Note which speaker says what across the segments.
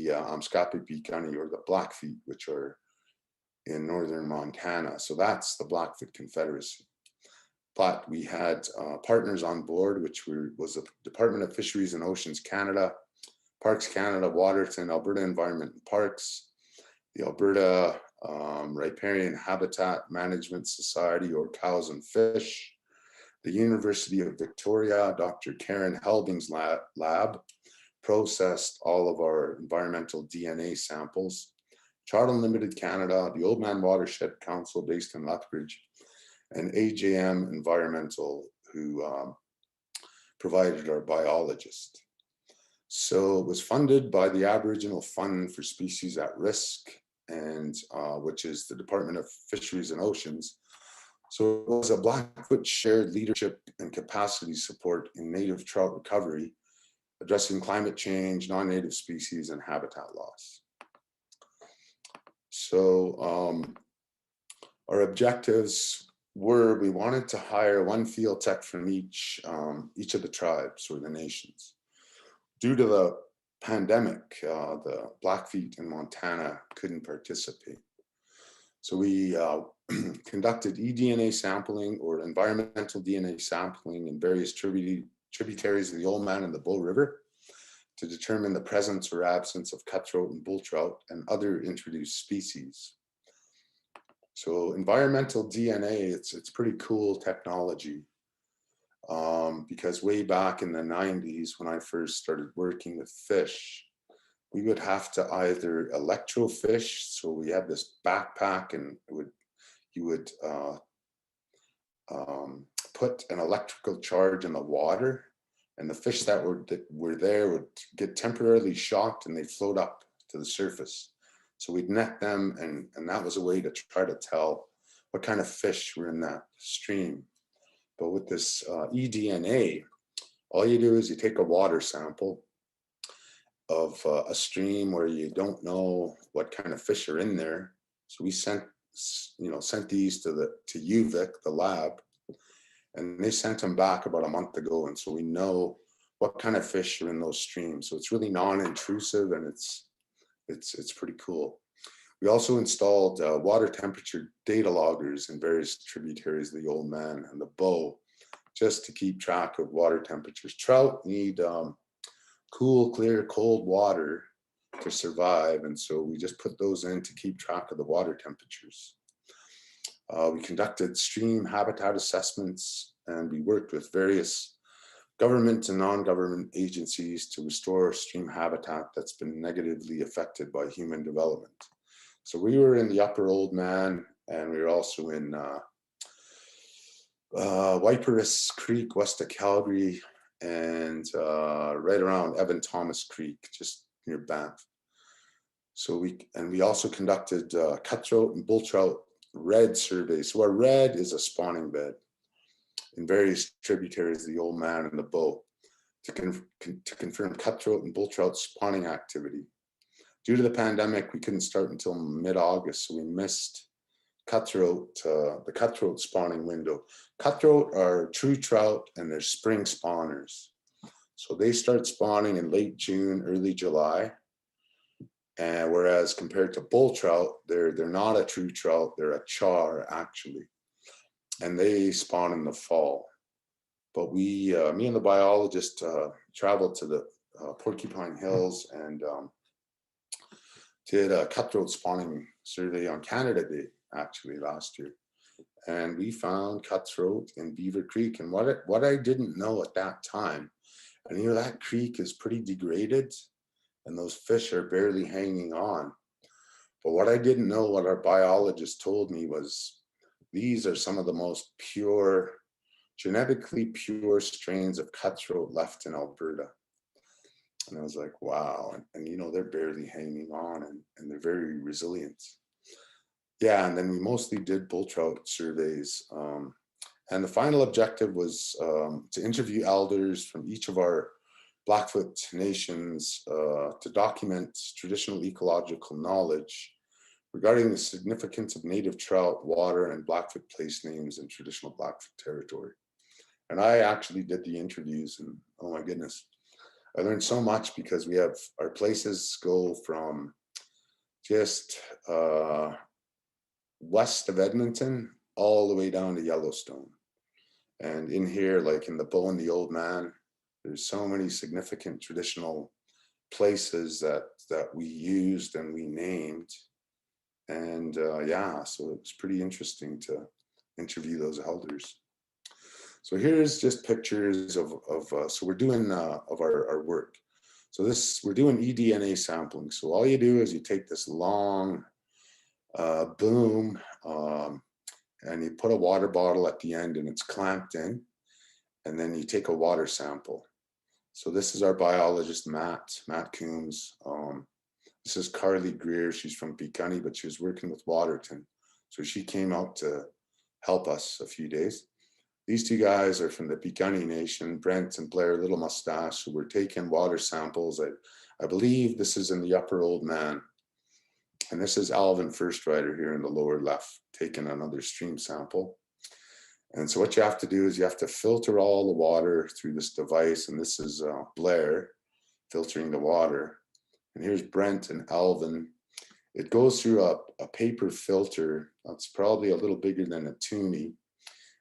Speaker 1: the Amskapipi Gunny, or the Blackfeet, which are in northern Montana. So that's the Blackfoot Confederacy. But we had partners on board, which was the Department of Fisheries and Oceans Canada, Parks Canada, Waterton, Alberta Environment and Parks, the Alberta Riparian Habitat Management Society, or Cows and Fish, the University of Victoria, Dr. Karen Helbing's lab processed all of our environmental DNA samples, Charlton Limited Canada, the Old Man Watershed Council based in Lethbridge, and AJM Environmental, who provided our biologist. So it was funded by the Aboriginal Fund for Species at Risk, and which is the Department of Fisheries and Oceans. So it was a Blackfoot shared leadership and capacity support in native trout recovery, addressing climate change, non-native species, and habitat loss. So our objectives were, we wanted to hire one field tech from each of the tribes or the nations. Due to the pandemic, the Blackfeet in Montana couldn't participate. So we conducted eDNA sampling, or environmental DNA sampling, in various tributaries of the Old Man and the Bull River to determine the presence or absence of cutthroat and bull trout and other introduced species. So environmental DNA, it's pretty cool technology, because way back in the 90s, when I first started working with fish, we would have to either electrofish. So we had this backpack, and you would put an electrical charge in the water, and the fish that were there would get temporarily shocked and they'd float up to the surface. So we'd net them, and that was a way to try to tell what kind of fish were in that stream. But with this eDNA, all you do is you take a water sample of a stream where you don't know what kind of fish are in there. So we sent these to UVic, the lab, and they sent them back about a month ago. And so we know what kind of fish are in those streams. So it's really non-intrusive, and it's pretty cool. We also installed water temperature data loggers in various tributaries of the Old Man and the Bow, just to keep track of water temperatures. Trout need cool, clear, cold water to survive, and so we just put those in to keep track of the water temperatures. We conducted stream habitat assessments, and we worked with various government and non-government agencies to restore stream habitat that's been negatively affected by human development. So we were in the Upper Old Man, and we were also in Wyperus Creek, west of Calgary, and right around Evan Thomas Creek, just near Banff. So we also conducted cutthroat and bull trout red surveys. So our red is a spawning bed in various tributaries of the Old Man and the Bow to confirm cutthroat and bull trout spawning activity. Due to the pandemic, we couldn't start until mid-August, so we missed the cutthroat spawning window. Cutthroat are true trout, and they're spring spawners. So they start spawning in late June, early July. And whereas compared to bull trout, they're not a true trout, they're a char actually. And they spawn in the fall. But me and the biologist traveled to the Porcupine Hills and did a cutthroat spawning survey on Canada Day, actually, last year. And we found cutthroat in Beaver Creek. And what I didn't know at that time, and that creek is pretty degraded, and those fish are barely hanging on. But what I didn't know, what our biologist told me, was these are some of the most pure, genetically pure strains of cutthroat left in Alberta. And I was like, wow. And they're barely hanging on, and they're very resilient. Yeah, and then we mostly did bull trout surveys. And the final objective was to interview elders from each of our Blackfoot nations to document traditional ecological knowledge regarding the significance of native trout, water, and Blackfoot place names in traditional Blackfoot territory. And I actually did the interviews, and oh my goodness, I learned so much because we have our places go from just west of Edmonton all the way down to Yellowstone. And in here, like in the Bow and the Old Man, there's so many significant traditional places that we used and we named. And yeah, so it was pretty interesting to interview those elders. So here's just pictures of so we're doing of our work. So we're doing eDNA sampling. So all you do is you take this long boom and you put a water bottle at the end and it's clamped in, and then you take a water sample. So this is our biologist, Matt Coombs. This is Carly Greer. She's from Peagunny, but she was working with Waterton. So she came out to help us a few days. These two guys are from the Peagunny Nation, Brent and Blair Little Mustache, who were taking water samples. I believe this is in the Upper Old Man. And this is Alvin First Rider here in the lower left, taking another stream sample. And so what you have to do is you have to filter all the water through this device. And this is Blair filtering the water. And here's Brent and Alvin. It goes through a paper filter that's probably a little bigger than a toonie.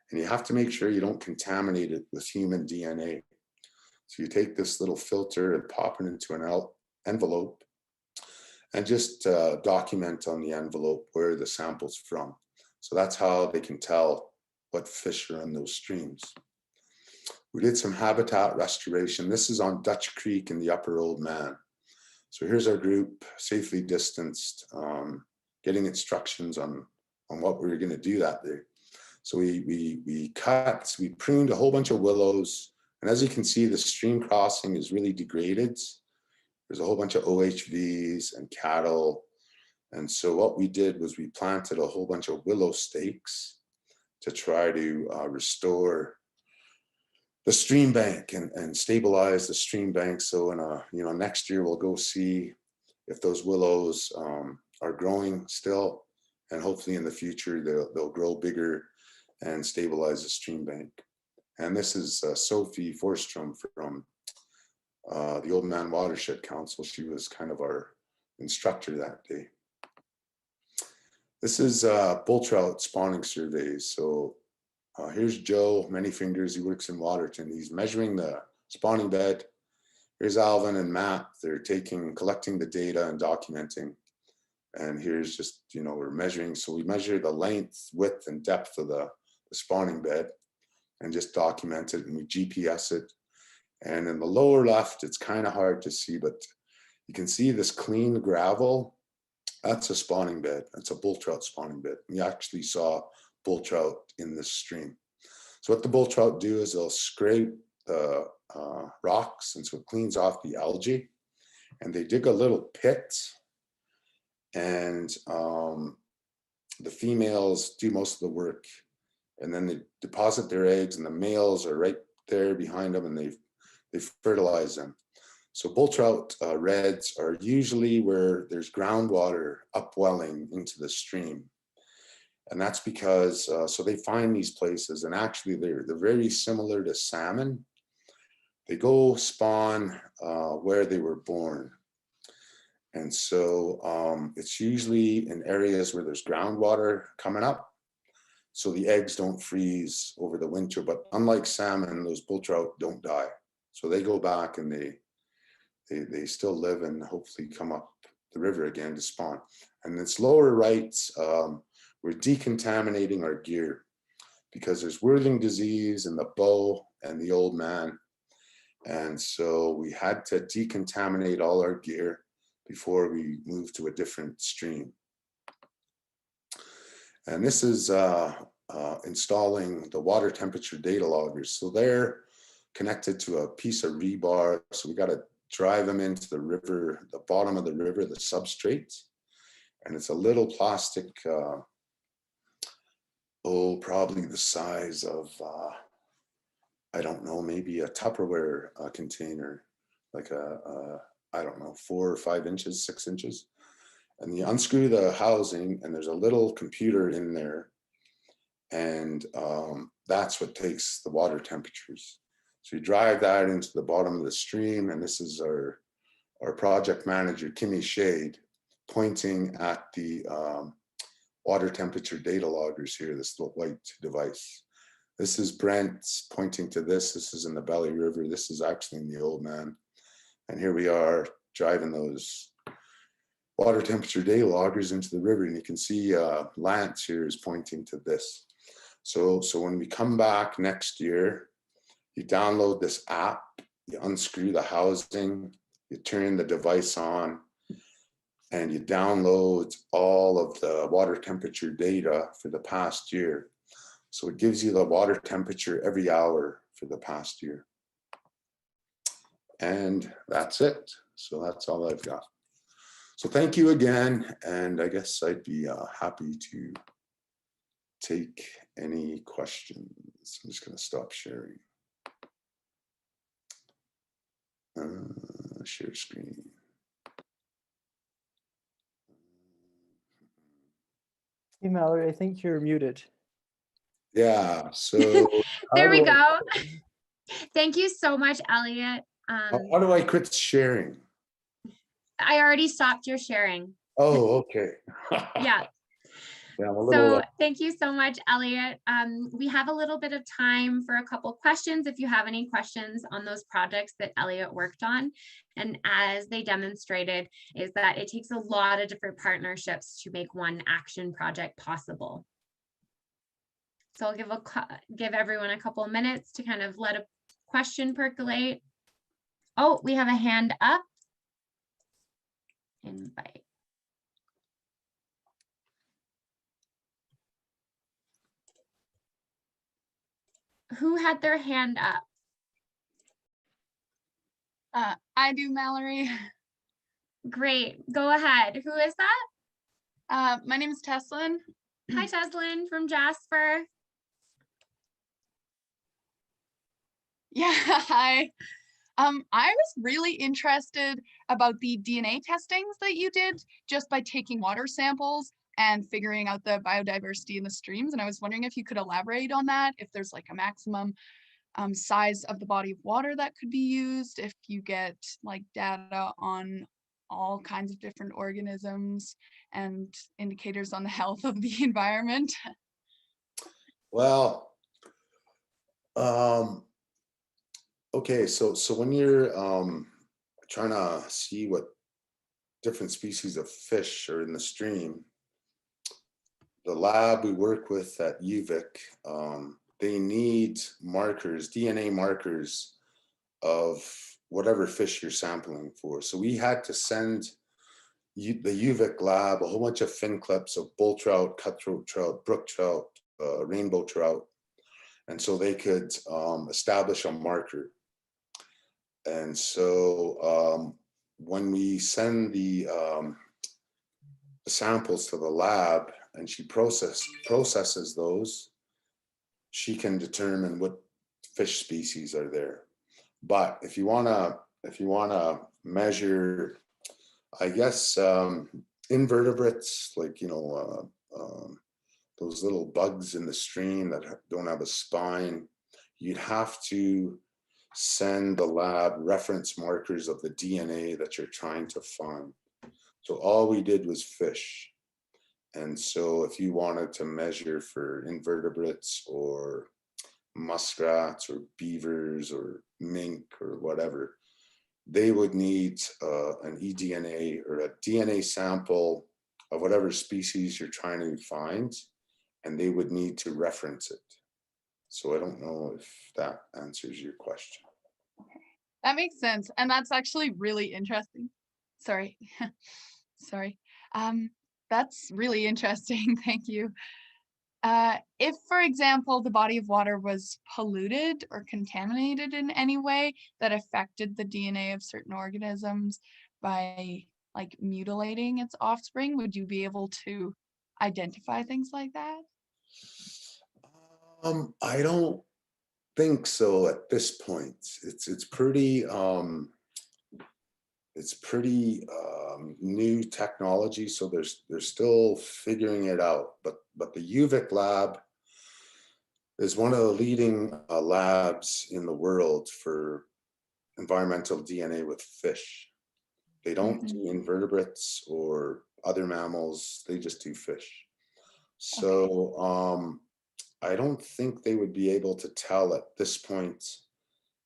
Speaker 1: And you have to make sure you don't contaminate it with human DNA. So you take this little filter and pop it into an envelope and just document on the envelope where the sample's from. So that's how they can tell what fish are in those streams. We did some habitat restoration. This is on Dutch Creek in the Upper Old Man. So here's our group, safely distanced, getting instructions on what we were going to do that day. So we pruned a whole bunch of willows. And as you can see, the stream crossing is really degraded. There's a whole bunch of OHVs and cattle. And so what we did was we planted a whole bunch of willow stakes to try to restore the stream bank and stabilize the stream bank. So in next year we'll go see if those willows are growing still, and hopefully in the future they'll grow bigger and stabilize the stream bank. And this is Sophie Forstrom from the Old Man Watershed Council. She was kind of our instructor that day. This is bull trout spawning surveys. So here's Joe, Many Fingers. He works in Waterton. He's measuring the spawning bed. Here's Alvin and Matt. They're collecting the data and documenting. And here's just, we're measuring. So we measure the length, width, and depth of the spawning bed and just document it, and we GPS it. And in the lower left, it's kind of hard to see, but you can see this clean gravel. That's a spawning bed. That's a bull trout spawning bed. We actually saw bull trout in this stream. So what the bull trout do is they'll scrape the rocks, and so it cleans off the algae. And they dig a little pit, and the females do most of the work. And then they deposit their eggs, and the males are right there behind them, and they fertilize them. So bull trout reds are usually where there's groundwater upwelling into the stream. And that's because, so they find these places, and actually they're very similar to salmon. They go spawn where they were born. And so it's usually in areas where there's groundwater coming up, so the eggs don't freeze over the winter. But unlike salmon, those bull trout don't die. So they go back and they still live and hopefully come up the river again to spawn. And this lower right, we're decontaminating our gear because there's whirling disease in the Bow and the Old Man. And so we had to decontaminate all our gear before we moved to a different stream. And this is installing the water temperature data loggers. So they're connected to a piece of rebar. So we got to drive them into the river, the bottom of the river, the substrate. And it's a little plastic, probably the size of, I don't know, maybe a Tupperware container, like I don't know, 4 or 5 inches, 6 inches. And you unscrew the housing, and there's a little computer in there. And that's what takes the water temperatures. So you drive that into the bottom of the stream, and this is our project manager, Kimmy Shade, pointing at the water temperature data loggers here, this little white device. This is Brent's pointing to this. This is in the Belly River. This is actually in the Old Man. And here we are driving those water temperature data loggers into the river. And you can see Lance here is pointing to this. So when we come back next year, you download this app, you unscrew the housing, you turn the device on, and you download all of the water temperature data for the past year. So it gives you the water temperature every hour for the past year. And that's it. So that's all I've got. So thank you again. And I guess I'd be happy to take any questions. I'm just going to stop sharing. Share screen.
Speaker 2: Hey, Mallory, I think you're muted.
Speaker 1: Yeah, so
Speaker 3: there we go. Thank you so much, Elliot.
Speaker 1: how do I quit sharing?
Speaker 3: I already stopped your sharing.
Speaker 1: Oh, okay.
Speaker 3: Yeah.
Speaker 1: Yeah,
Speaker 3: so thank you so much, Elliot. We have a little bit of time for a couple questions if you have any questions on those projects that Elliot worked on. And as they demonstrated, is that it takes a lot of different partnerships to make one action project possible. So I'll give everyone a couple of minutes to kind of let a question percolate. Oh, we have a hand up. Invite. Who had their hand up?
Speaker 4: I do, Mallory.
Speaker 3: Great, go ahead. Who is that?
Speaker 4: My name is Teslin.
Speaker 3: Hi, Teslin from Jasper.
Speaker 4: Yeah, hi. I was really interested about the DNA testings that you did just by taking water samples and figuring out the biodiversity in the streams. And I was wondering if you could elaborate on that, if there's like a maximum size of the body of water that could be used, if you get like data on all kinds of different organisms and indicators on the health of the environment.
Speaker 1: Well, okay, so when you're trying to see what different species of fish are in the stream, the lab we work with at UVic, they need markers, DNA markers of whatever fish you're sampling for. So we had to send the UVic lab a whole bunch of fin clips of bull trout, cutthroat trout, brook trout, rainbow trout, and so they could establish a marker. And so when we send the samples to the lab and she processes those, she can determine what fish species are there. But if you wanna measure, I guess, invertebrates, like, those little bugs in the stream that don't have a spine, you'd have to send the lab reference markers of the DNA that you're trying to find. So all we did was fish. And so if you wanted to measure for invertebrates or muskrats or beavers or mink or whatever, they would need an eDNA or a DNA sample of whatever species you're trying to find, and they would need to reference it. So I don't know if that answers your question.
Speaker 4: Okay, that makes sense. And that's actually really interesting. Sorry. Sorry. That's really interesting. Thank you. If, for example, the body of water was polluted or contaminated in any way that affected the DNA of certain organisms by like mutilating its offspring, would you be able to identify things like that?
Speaker 1: I don't think so at this point. It's pretty new technology, so they're still figuring it out. But the UVic lab, is one of the leading labs in the world for environmental DNA with fish. They don't do invertebrates or other mammals, they just do fish. So I don't think they would be able to tell at this point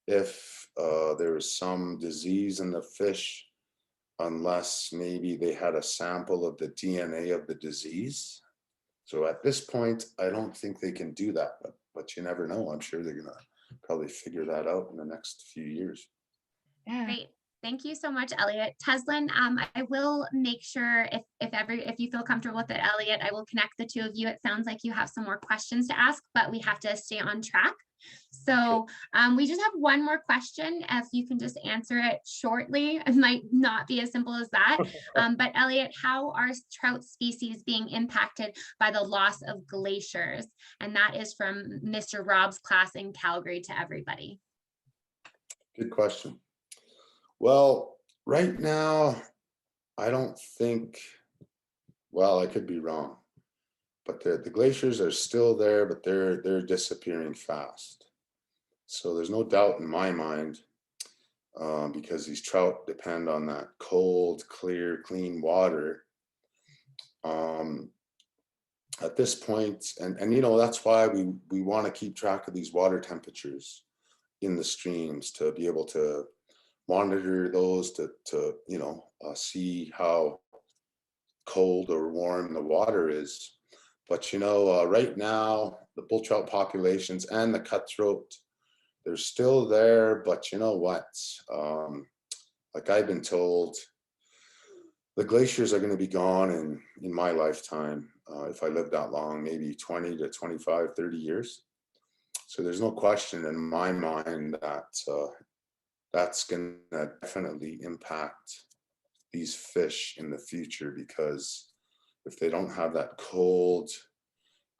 Speaker 1: if there is some disease in the fish, unless maybe they had a sample of the DNA of the disease. So at this point, I don't think they can do that, but you never know. I'm sure they're gonna probably figure that out in the next few years.
Speaker 4: Yeah.
Speaker 3: Great. Thank you so much, Elliot. Teslin, I will make sure if you feel comfortable with it, Elliot, I will connect the two of you. It sounds like you have some more questions to ask, but we have to stay on track. So we just have one more question. If you can just answer it shortly, it might not be as simple as that. But Elliot, how are trout species being impacted by the loss of glaciers? And that is from Mr. Rob's class in Calgary to everybody.
Speaker 1: Good question. Well, right now, I don't think, well, I could be wrong, but the glaciers are still there, but they're disappearing fast. So there's no doubt in my mind, because these trout depend on that cold, clear, clean water. At this point, and you know, that's why we want to keep track of these water temperatures in the streams to be able to monitor those to you know, see how cold or warm the water is. But you know, right now the bull trout populations and the cutthroat, they're still there, but you know what, like I've been told, the glaciers are going to be gone in my lifetime, if I live that long, maybe 20 to 25, 30 years. So there's no question in my mind that that's going to definitely impact these fish in the future, because if they don't have that cold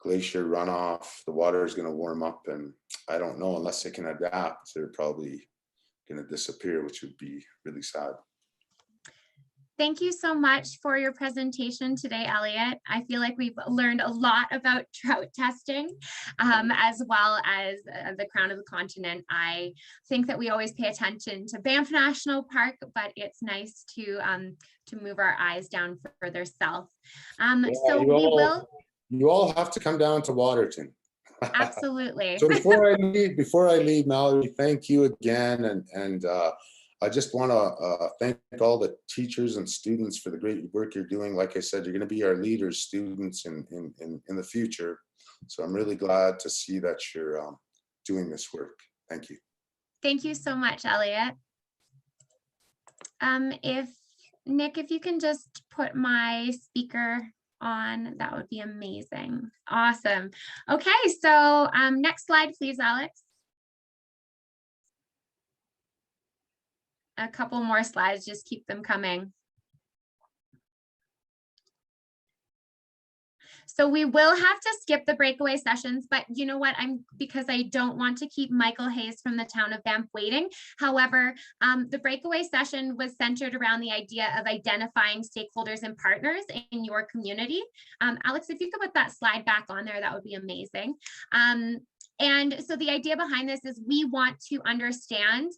Speaker 1: glacier runoff, the water is going to warm up, and I don't know, unless they can adapt, they're probably going to disappear, which would be really sad.
Speaker 3: Thank you so much for your presentation today, Elliot. I feel like we've learned a lot about trout testing, as well as the crown of the continent. I think that we always pay attention to Banff National Park, but it's nice to move our eyes down further south. So we will.
Speaker 1: You all have to come down to Waterton.
Speaker 3: Absolutely.
Speaker 1: So before I leave, Mallory, thank you again, and I just want to thank all the teachers and students for the great work you're doing. Like I said, you're going to be our leaders, students in the future. So I'm really glad to see that you're doing this work. Thank you.
Speaker 3: Thank you so much, Elliot. If Nick, if you can just put my speaker on, that would be amazing. Awesome. Okay, so next slide, please, Alex. A couple more slides, just keep them coming. So we will have to skip the breakaway sessions, but you know what, because I don't want to keep Michael Hayes from the town of Banff waiting. However, the breakaway session was centered around the idea of identifying stakeholders and partners in your community. Alex, if you could put that slide back on there, that would be amazing. And so the idea behind this is we want to understand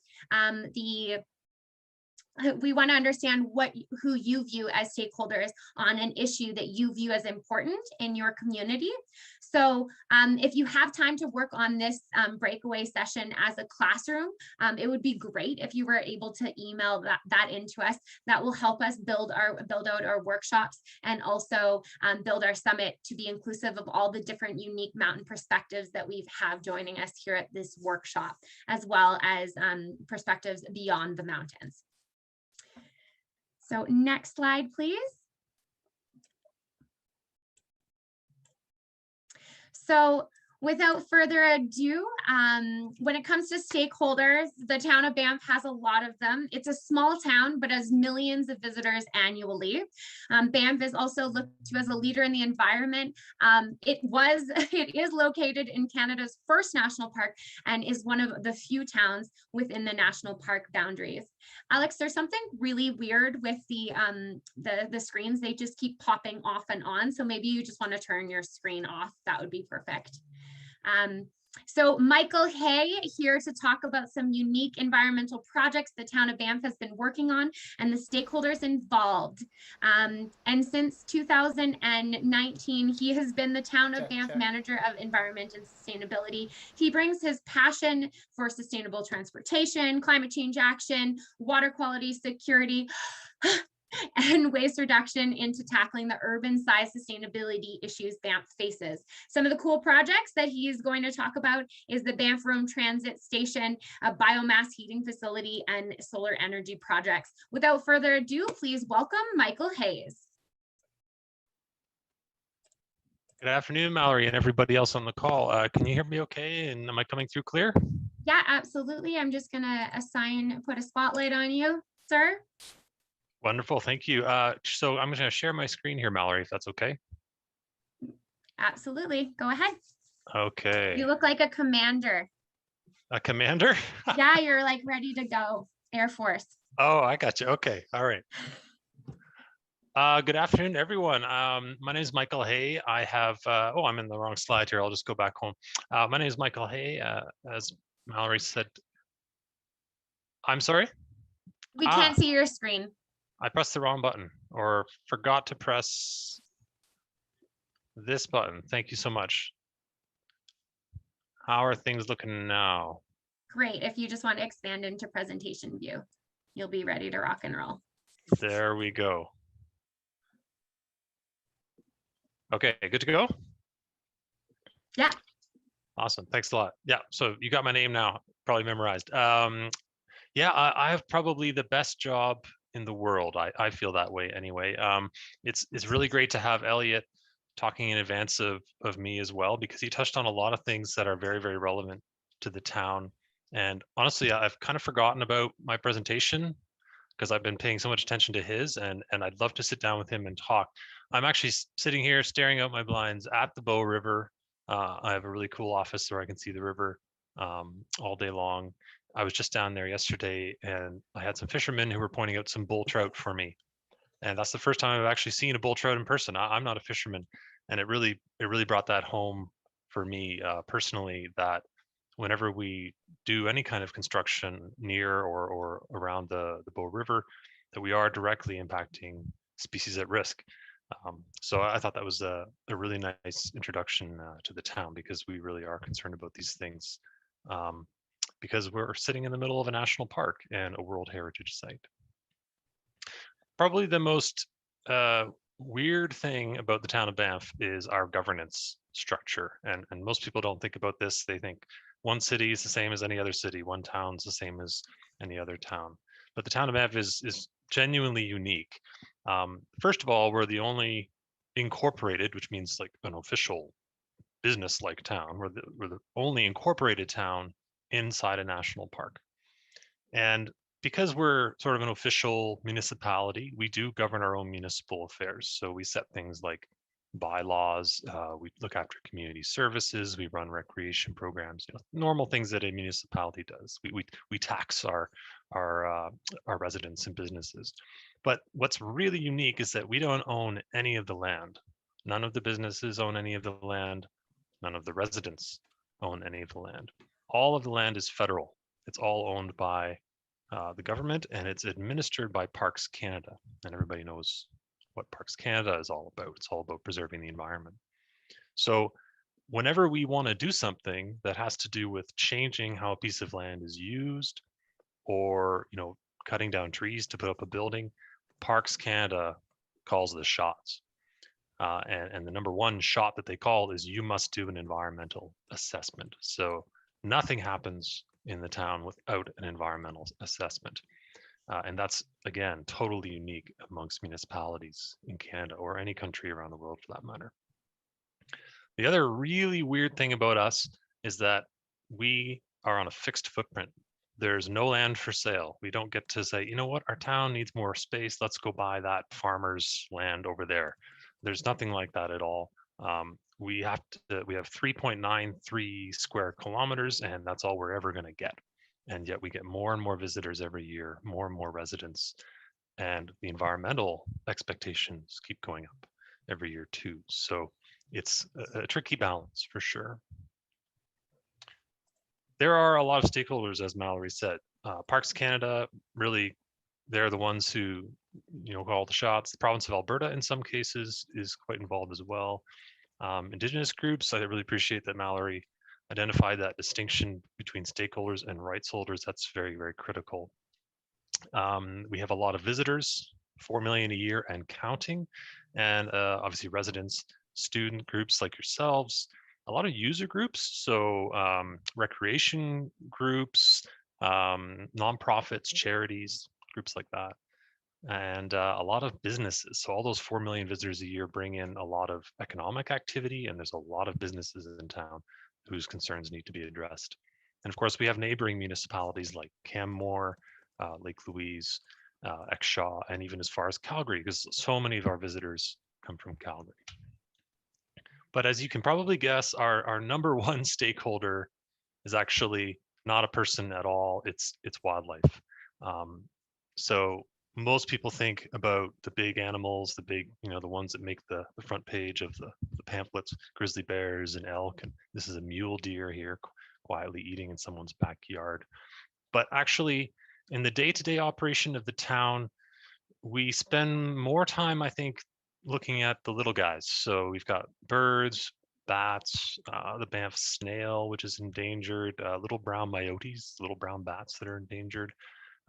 Speaker 3: who you view as stakeholders on an issue that you view as important in your community. So if you have time to work on this breakaway session as a classroom, it would be great if you were able to email that into us. That will help us build out our workshops, and also build our summit to be inclusive of all the different unique mountain perspectives that we have joining us here at this workshop, as well as perspectives beyond the mountains. So next slide, please. So without further ado, when it comes to stakeholders, the town of Banff has a lot of them. It's a small town, but has millions of visitors annually. Banff is also looked to as a leader in the environment. It is located in Canada's first national park and is one of the few towns within the national park boundaries. Alex, there's something really weird with the screens. They just keep popping off and on. So maybe you just want to turn your screen off. That would be perfect. So Michael Hay here to talk about some unique environmental projects the town of Banff has been working on and the stakeholders involved. And since 2019, he has been the town of Banff Manager of Environment and Sustainability. He brings his passion for sustainable transportation, climate change action, water quality, security, and waste reduction into tackling the urban size sustainability issues Banff faces. Some of the cool projects that he's going to talk about is the Banff Room Transit Station, a biomass heating facility, and solar energy projects. Without further ado, please welcome Michael Hayes.
Speaker 5: Good afternoon, Mallory, and everybody else on the call. Can you hear me okay? And am I coming through clear?
Speaker 3: Yeah, absolutely. I'm just gonna put a spotlight on you, sir.
Speaker 5: Wonderful, thank you. So I'm going to share my screen here, Mallory, if that's okay.
Speaker 3: Absolutely, go ahead.
Speaker 5: Okay.
Speaker 3: You look like a commander.
Speaker 5: A commander?
Speaker 3: Yeah, you're like ready to go, Air Force.
Speaker 5: Oh, I got you. Okay, all right. Good afternoon, everyone. My name is Michael Hay. I have, oh, I'm in the wrong slide here. I'll just go back home. My name is Michael Hay. As Mallory said, I'm sorry?
Speaker 3: We can't see your screen.
Speaker 5: I pressed the wrong button or forgot to press this button. Thank you so much. How are things looking now?
Speaker 3: Great. If you just want to expand into presentation view, you'll be ready to rock and roll.
Speaker 5: There we go. Okay, good to go?
Speaker 3: Yeah.
Speaker 5: Awesome. Thanks a lot. Yeah, so you got my name now, probably memorized. Yeah, I have probably the best job in the world. I feel that way anyway. It's really great to have Elliot talking in advance of me as well, because he touched on a lot of things that are very, very relevant to the town. And honestly, I've kind of forgotten about my presentation because I've been paying so much attention to his, and I'd love to sit down with him and talk. I'm actually sitting here staring out my blinds at the Bow River. I have a really cool office where I can see the river all day long. I was just down there yesterday and I had some fishermen who were pointing out some bull trout for me. And that's the first time I've actually seen a bull trout in person. I'm not a fisherman. And it really brought that home for me personally, that whenever we do any kind of construction near or around the Bow River, that we are directly impacting species at risk. So I thought that was a really nice introduction to the town, because we really are concerned about these things. Because we're sitting in the middle of a national park and a World Heritage Site. Probably the most weird thing about the town of Banff is our governance structure. And most people don't think about this. They think one city is the same as any other city, one town's the same as any other town. But the town of Banff is genuinely unique. First of all, we're the only incorporated, which means like an official business-like town. We're the only incorporated town inside a national park. And because we're sort of an official municipality, we do govern our own municipal affairs. So we set things like bylaws, we look after community services, we run recreation programs, normal things that a municipality does. We tax our residents and businesses. But what's really unique is that we don't own any of the land. None of the businesses own any of the land. None of the residents own any of the land. All of the land is federal. It's all owned by the government, and it's administered by Parks Canada. And everybody knows what Parks Canada is all about. It's all about preserving the environment. So whenever we want to do something that has to do with changing how a piece of land is used, or cutting down trees to put up a building, Parks Canada calls the shots. And the number one shot that they call is, you must do an environmental assessment. So nothing happens in the town without an environmental assessment. And that's, again, totally unique amongst municipalities in Canada, or any country around the world for that matter. The other really weird thing about us is that we are on a fixed footprint. There's no land for sale. We don't get to say, you know what, our town needs more space. Let's go buy that farmer's land over there. There's nothing like that at all. We have 3.93 square kilometers, and that's all we're ever going to get. And yet we get more and more visitors every year, more and more residents, and the environmental expectations keep going up every year too. So it's a tricky balance for sure. there are a lot of stakeholders, as Mallory said. Parks Canada, really, they're the ones who, call the shots. The province of Alberta, in some cases, is quite involved as well. Indigenous groups, I really appreciate that Mallory identified that distinction between stakeholders and rights holders. That's very, very critical. We have a lot of visitors, 4 million a year and counting, and obviously residents, student groups like yourselves, a lot of user groups, so recreation groups, nonprofits, charities, groups like that, and a lot of businesses. So all those 4 million visitors a year bring in a lot of economic activity, and there's a lot of businesses in town whose concerns need to be addressed. And of course, we have neighboring municipalities like Canmore, Lake Louise, Exshaw, and even as far as Calgary, because so many of our visitors come from Calgary. But as you can probably guess, our number one stakeholder is actually not a person at all. It's wildlife. So most people think about the big animals, the big, the ones that make the front page of the pamphlets, grizzly bears and elk. And this is a mule deer here quietly eating in someone's backyard. But actually, in the day-to-day operation of the town, we spend more time, I think, looking at the little guys. So we've got birds, bats, the Banff snail, which is endangered, little brown coyotes, little brown bats that are endangered.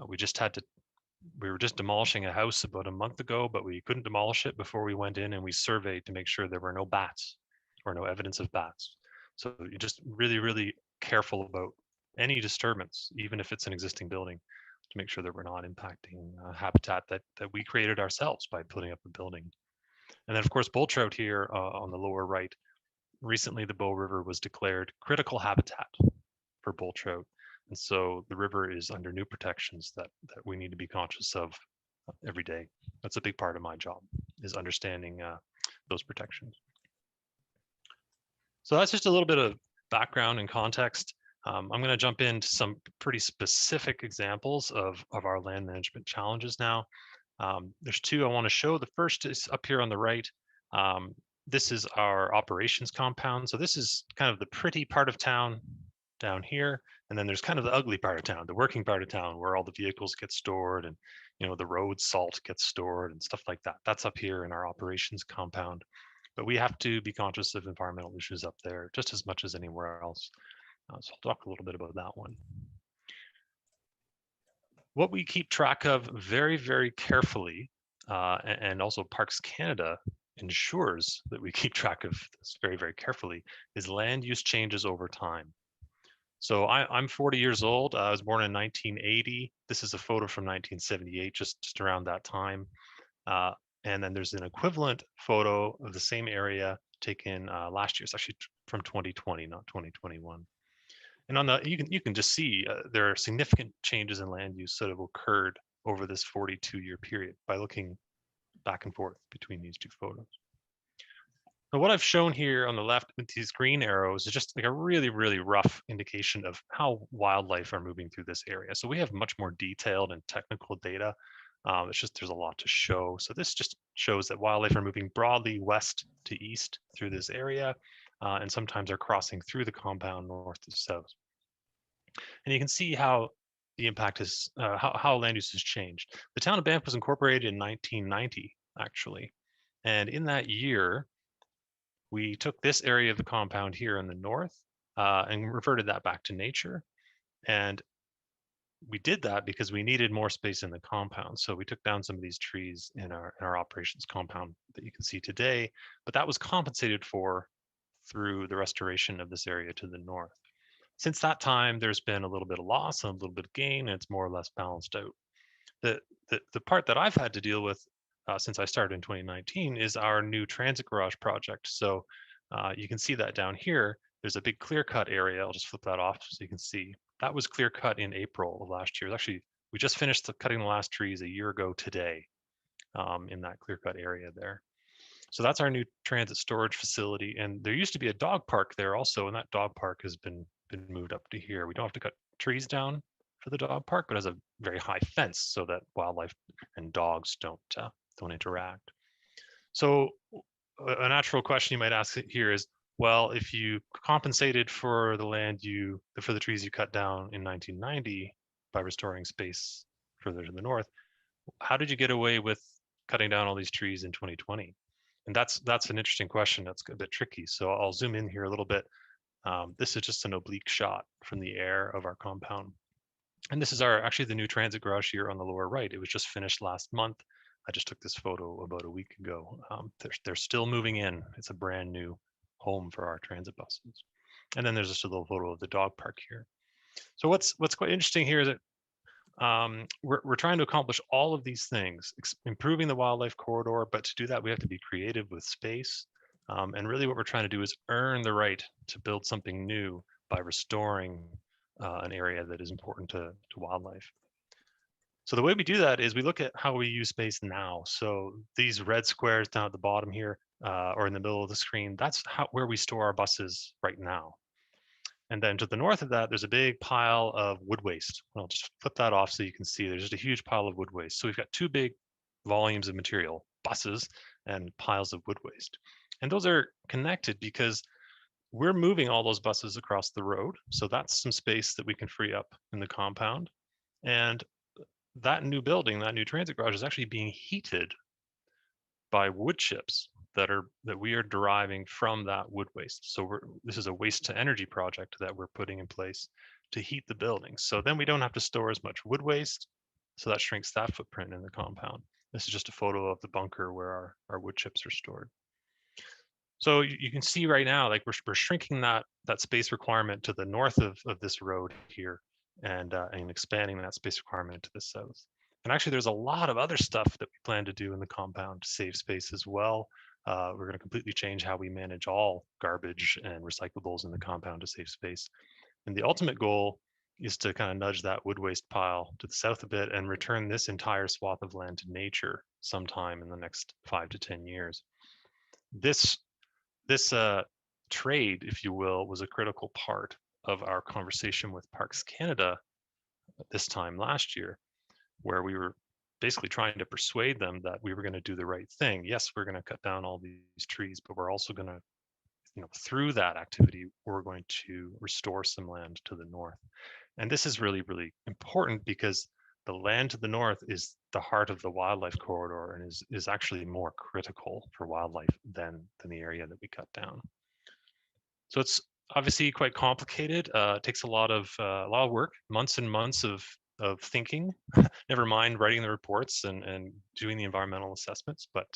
Speaker 5: We were just demolishing a house about a month ago, but we couldn't demolish it before we went in and we surveyed to make sure there were no bats or no evidence of bats. So you're just really, really careful about any disturbance, even if it's an existing building, to make sure that we're not impacting habitat that we created ourselves by putting up a building. And then of course, bull trout here on the lower right. Recently, the Bow River was declared critical habitat for bull trout. And so the river is under new protections that we need to be conscious of every day. That's a big part of my job, is understanding those protections. So that's just a little bit of background and context. I'm going to jump into some pretty specific examples of our land management challenges now. There's two I want to show. The first is up here on the right. This is our operations compound. So this is kind of the pretty part of town down here. And then there's kind of the ugly part of town, the working part of town, where all the vehicles get stored and, the road salt gets stored and stuff like that. That's up here in our operations compound. But we have to be conscious of environmental issues up there just as much as anywhere else. So I'll talk a little bit about that one. What we keep track of very, very carefully, and also Parks Canada ensures that we keep track of this very, very carefully, is land use changes over time. So I'm 40 years old. I was born in 1980. This is a photo from 1978, just around that time. And then there's an equivalent photo of the same area taken last year. It's actually from 2020, not 2021. And on the you can just see there are significant changes in land use that have occurred over this 42-year period by looking back and forth between these two photos. Now, what I've shown here on the left with these green arrows is just like a really, really rough indication of how wildlife are moving through this area. So we have much more detailed and technical data. It's just there's a lot to show. So this just shows that wildlife are moving broadly west to east through this area, and sometimes are crossing through the compound north to south. And you can see how the impact is, how land use has changed. The town of Banff was incorporated in 1990, actually. And in that year, we took this area of the compound here in the north and reverted that back to nature. And we did that because we needed more space in the compound. So we took down some of these trees in our operations compound that you can see today, but that was compensated for through the restoration of this area to the north. Since that time, there's been a little bit of loss and a little bit of gain, and it's more or less balanced out. The part that I've had to deal with since I started in 2019 is our new transit garage project. So you can see that down here, there's a big clear cut area. I'll just flip that off so you can see. That was clear cut in April of last year. Actually, we just finished cutting the last trees a year ago today in that clear cut area there. So that's our new transit storage facility. And there used to be a dog park there also, and that dog park has been moved up to here. We don't have to cut trees down for the dog park, but it has a very high fence so that wildlife and dogs don't interact. So a natural question you might ask here is, Well, if you compensated for the trees you cut down in 1990 by restoring space further to the north, how did you get away with cutting down all these trees in 2020? And that's an interesting question. That's a bit tricky. So I'll zoom in here a little bit. This is just an oblique shot from the air of our compound. And this is actually the new transit garage here on the lower right. It was just finished last month. I just took this photo about a week ago. They're still moving in. It's a brand new home for our transit buses. And then there's just a little photo of the dog park here. So what's quite interesting here is that we're trying to accomplish all of these things, improving the wildlife corridor, but to do that, we have to be creative with space. And really what we're trying to do is earn the right to build something new by restoring an area that is important to wildlife. So the way we do that is we look at how we use space now. So these red squares down at the bottom here, or in the middle of the screen, that's where we store our buses right now. And then to the north of that, there's a big pile of wood waste. I'll just flip that off so you can see there's just a huge pile of wood waste. So we've got two big volumes of material, buses and piles of wood waste. And those are connected because we're moving all those buses across the road. So that's some space that we can free up in the compound. And that new building, that new transit garage is actually being heated by wood chips that we are deriving from that wood waste. So this is a waste to energy project that we're putting in place to heat the building. So then we don't have to store as much wood waste. So that shrinks that footprint in the compound. This is just a photo of the bunker where our wood chips are stored. So you can see right now, like we're shrinking that space requirement to the north of this road here, and expanding that space requirement to the south. And actually, there's a lot of other stuff that we plan to do in the compound to save space as well. We're going to completely change how we manage all garbage and recyclables in the compound to save space. And the ultimate goal is to kind of nudge that wood waste pile to the south a bit and return this entire swath of land to nature sometime in the next 5 to 10 years. This trade, if you will, was a critical part of our conversation with Parks Canada this time last year, where we were basically trying to persuade them that we were going to do the right thing. Yes, we're going to cut down all these trees, but we're also going to, through that activity, we're going to restore some land to the north. And this is really, really important because the land to the north is the heart of the wildlife corridor and is actually more critical for wildlife than the area that we cut down. So it's obviously quite complicated. It takes a lot of work, months and months of thinking, never mind writing the reports and doing the environmental assessments, but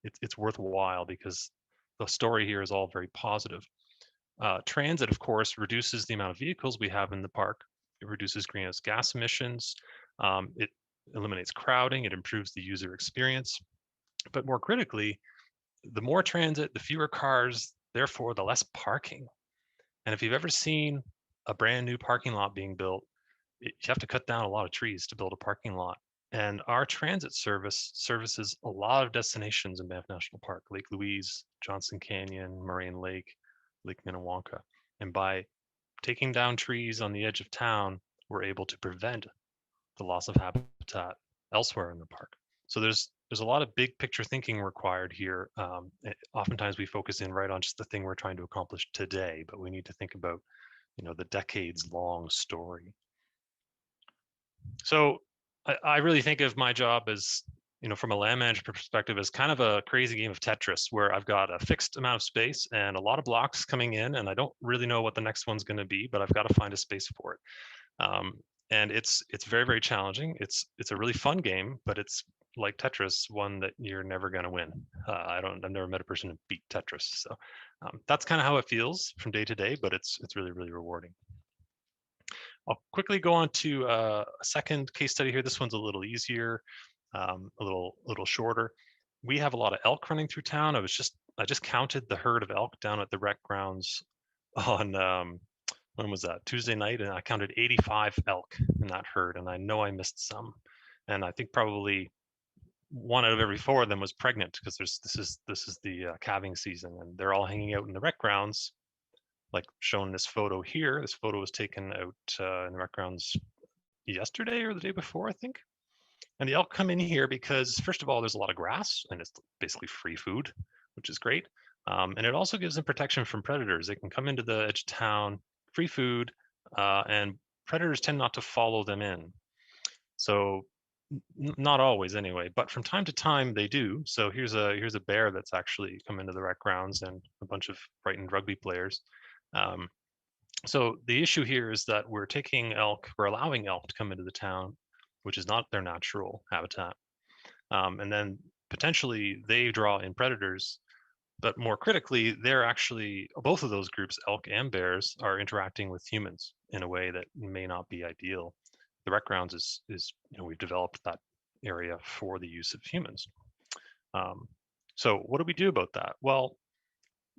Speaker 5: it's worthwhile because the story here is all very positive. Transit, of course, reduces the amount of vehicles we have in the park. It reduces greenhouse gas emissions. It eliminates crowding. It improves the user experience. But more critically, the more transit, the fewer cars, therefore the less parking. And if you've ever seen a brand new parking lot being built, you have to cut down a lot of trees to build a parking lot. And our transit service services a lot of destinations in Banff National Park: Lake Louise, Johnson Canyon, Moraine Lake, Lake Minnewanka. And by taking down trees on the edge of town, we're able to prevent the loss of habitat elsewhere in the park. So there's a lot of big picture thinking required here. Oftentimes we focus in right on just the thing we're trying to accomplish today, but we need to think about, the decades long story. So I really think of my job as, from a land management perspective, as kind of a crazy game of Tetris, where I've got a fixed amount of space and a lot of blocks coming in, and I don't really know what the next one's going to be, but I've got to find a space for it. And it's very, very challenging. It's a really fun game, but it's like Tetris, one that you're never going to win. I've never met a person who beat Tetris. So that's kind of how it feels from day to day, but it's really, really rewarding. I'll quickly go on to a second case study here. This one's a little easier, a little shorter. We have a lot of elk running through town. I just counted the herd of elk down at the rec grounds on when was that? Tuesday night, and I counted 85 elk in that herd, and I know I missed some. And I think probably one out of every 4 of them was pregnant because this is the calving season, and they're all hanging out in the rec grounds, like shown in this photo here. This photo was taken out in the rec grounds yesterday or the day before, I think. And the elk come in here because, first of all, there's a lot of grass and it's basically free food. which is great. And it also gives them protection from predators. They can come into the edge of town, free food, and predators tend not to follow them in. So not always anyway, but from time to time they do. So here's a bear that's actually come into the rec grounds and a bunch of frightened rugby players. So the issue here is that we're allowing elk to come into the town, which is not their natural habitat. And then potentially they draw in predators, but more critically, they're actually, both of those groups, elk and bears, are interacting with humans in a way that may not be ideal. The rec grounds is we've developed that area for the use of humans. So what do we do about that? Well,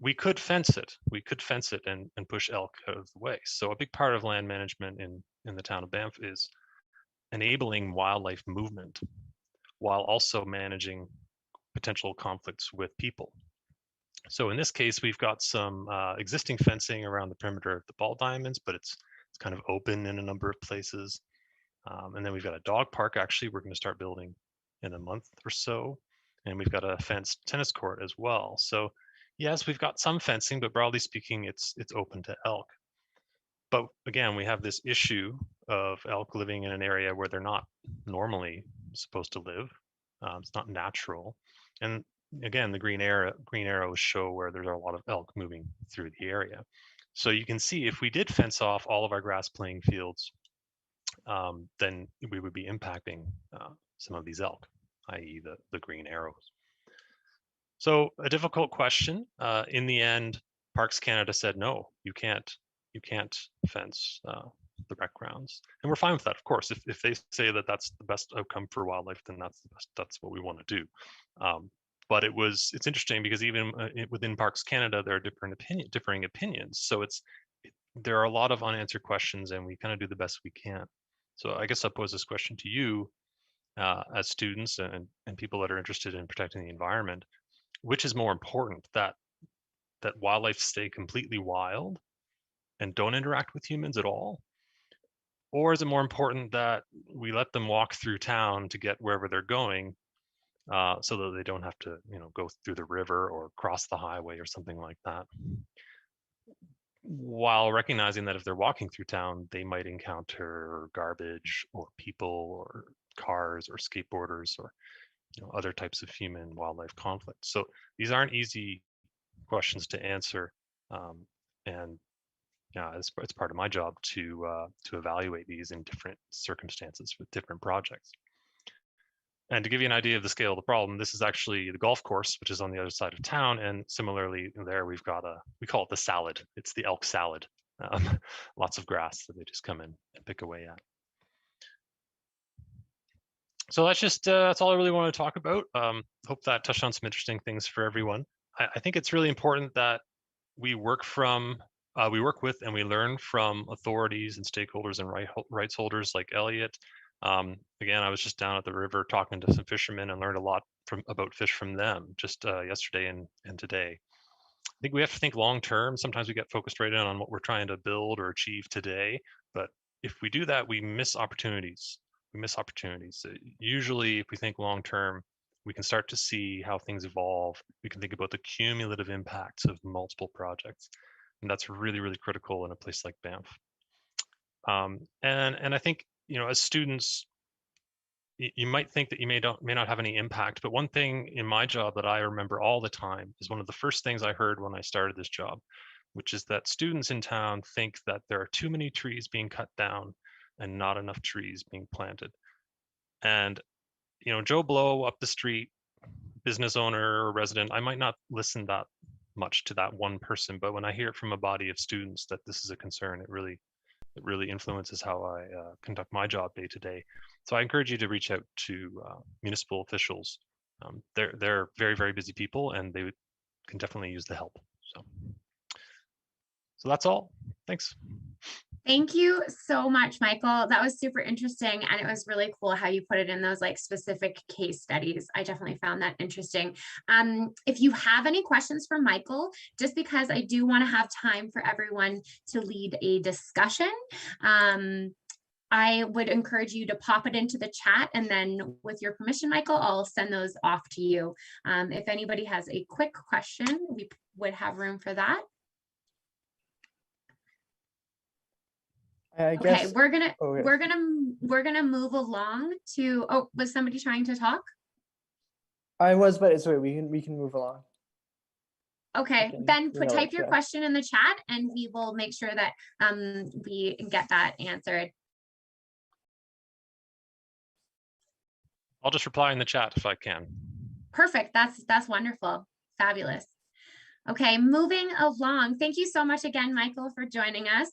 Speaker 5: we could fence it. We could fence it and push elk out of the way. So a big part of land management in the town of Banff is enabling wildlife movement while also managing potential conflicts with people. So in this case, we've got some existing fencing around the perimeter of the ball diamonds, but it's kind of open in a number of places. And then we've got a dog park. Actually, we're going to start building in a month or so. And we've got a fenced tennis court as well. So yes, we've got some fencing, but broadly speaking, it's open to elk. But again, we have this issue of elk living in an area where they're not normally supposed to live. It's not natural. And again, the green arrows show where there's a lot of elk moving through the area. So you can see if we did fence off all of our grass playing fields, then we would be impacting some of these elk, i.e. the green arrows. So a difficult question. In the end, Parks Canada said, no, you can't fence the rec grounds. And we're fine with that, of course. If they say that that's the best outcome for wildlife, then that's what we want to do. But it's interesting because even within Parks Canada, there are differing opinions. So there are a lot of unanswered questions, and we kind of do the best we can. So I guess I'll pose this question to you as students and people that are interested in protecting the environment. Which is more important, that wildlife stay completely wild and don't interact with humans at all? Or is it more important that we let them walk through town to get wherever they're going so that they don't have to, go through the river or cross the highway or something like that? While recognizing that if they're walking through town, they might encounter garbage or people or cars or skateboarders or other types of human wildlife conflicts. So these aren't easy questions to answer. And yeah, it's part of my job to evaluate these in different circumstances with different projects. And to give you an idea of the scale of the problem, this is actually the golf course, which is on the other side of town. And similarly there, we've got we call it the salad. It's the elk salad. Lots of grass that they just come in and pick away at. So that's all I really want to talk about. Hope that touched on some interesting things for everyone. I think it's really important that we work with and we learn from authorities and stakeholders and rights holders like Elliot. Again, I was just down at the river talking to some fishermen and learned a lot about fish from them just yesterday and today. I think we have to think long term. Sometimes we get focused right in on what we're trying to build or achieve today, but if we do that, we miss opportunities. Usually, if we think long term, we can start to see how things evolve. We can think about the cumulative impacts of multiple projects. And that's really, really critical in a place like Banff. And I think, as students, you might think that you may not have any impact, but one thing in my job that I remember all the time is one of the first things I heard when I started this job, which is that students in town think that there are too many trees being cut down and not enough trees being planted. And, Joe Blow up the street, business owner or resident, I might not listen that much to that one person, but when I hear it from a body of students that this is a concern, it really influences how I conduct my job day to day. So I encourage you to reach out to municipal officials. They're very, very busy people, and they can definitely use the help. So that's all. Thanks.
Speaker 3: Thank you so much, Michael. That was super interesting. And it was really cool how you put it in those specific case studies. I definitely found that interesting. If you have any questions for Michael, just because I do want to have time for everyone to lead a discussion, I would encourage you to pop it into the chat, and then with your permission, Michael, I'll send those off to you. If anybody has a quick question, we would have room for that.
Speaker 2: I
Speaker 3: Okay,
Speaker 2: guess.
Speaker 3: we're gonna
Speaker 2: Okay.
Speaker 3: we're gonna move along to. Oh, was somebody trying to talk?
Speaker 2: I was, but it's okay. We can move along.
Speaker 3: Okay,
Speaker 2: can
Speaker 3: Ben,
Speaker 2: email
Speaker 3: type
Speaker 2: it,
Speaker 3: your
Speaker 2: yeah.
Speaker 3: question in the chat, and we will make sure that we get that answered.
Speaker 5: I'll just reply in the chat if I can.
Speaker 3: Perfect. That's wonderful. Fabulous. Okay, moving along. Thank you so much again, Michael, for joining us.